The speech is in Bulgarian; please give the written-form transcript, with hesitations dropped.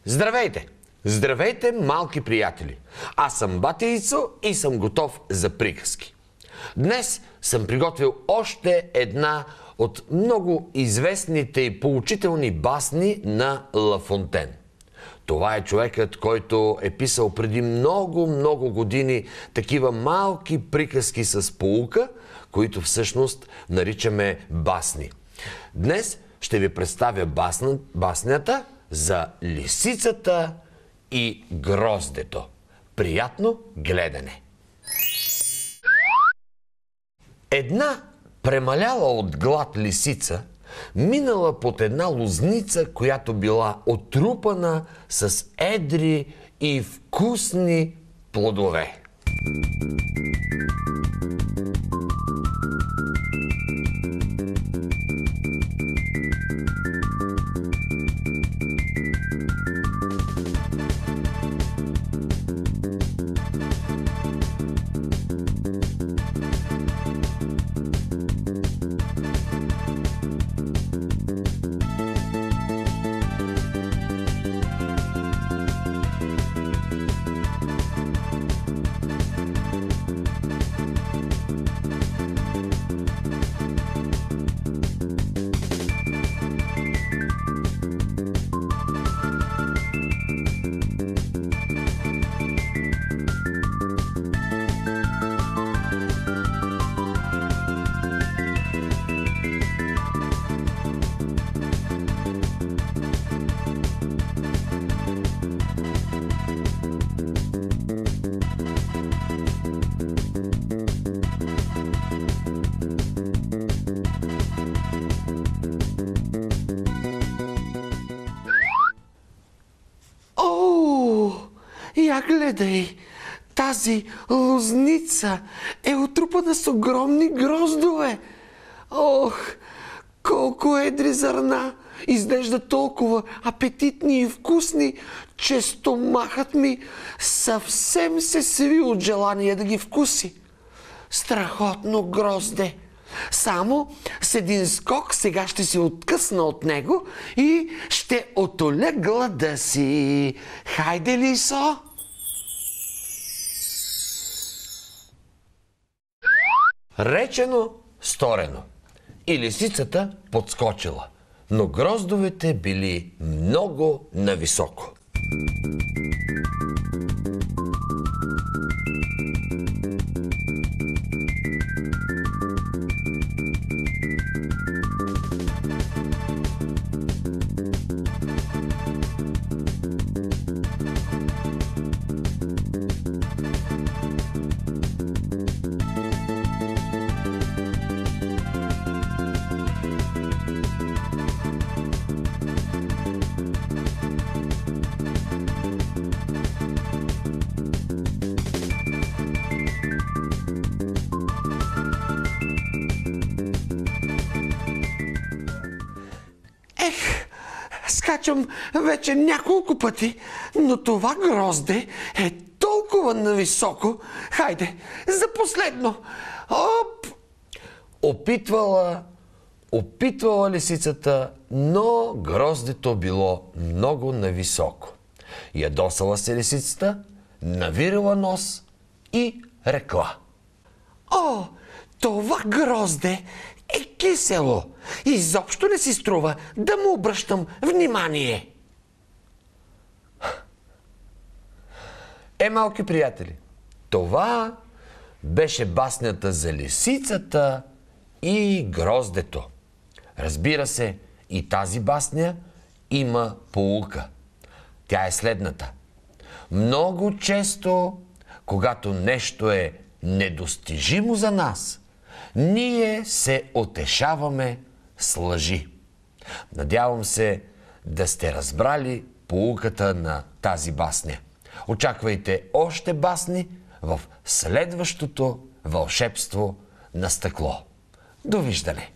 Здравейте! Здравейте, малки приятели! Аз съм Батя Ицо и съм готов за приказки. Днес съм приготвил още една от много известните и поучителни басни на Ла Фонтен. Това е човекът, който е писал преди много години такива малки приказки с поука, които всъщност наричаме басни. Днес ще ви представя баснята за лисицата и гроздето. Приятно гледане! Една премаляла от глад лисица минала под една лозница, която била отрупана с едри и вкусни плодове. Я гледай, тази лозница е отрупана с огромни гроздове. Ох, колко едри зърна! Изглежда толкова апетитни и вкусни, че стомахът ми съвсем се сви от желание да ги вкуси. Страхотно грозде! Само с един скок сега ще се откъсна от него и ще отоля глада си. Хайде, лисо! Речено, сторено. И лисицата подскочила, но гроздовете били много нависоко. Скачам вече няколко пъти, но това грозде е толкова нависоко. Хайде, за последно. Оп! Опитвала лисицата, но гроздето било много нависоко. Ядосала се лисицата, навирила нос и рекла: О, това грозде е кисело. Изобщо не си струва да му обръщам внимание. Малки приятели, това беше баснята за лисицата и гроздето. Разбира се, и тази басня има поука. Тя е следната. Много често, когато нещо е недостижимо за нас, ние се утешаваме с лъжи. Надявам се да сте разбрали поуката на тази басня. Очаквайте още басни в следващото вълшебство на стъкло. Довиждане!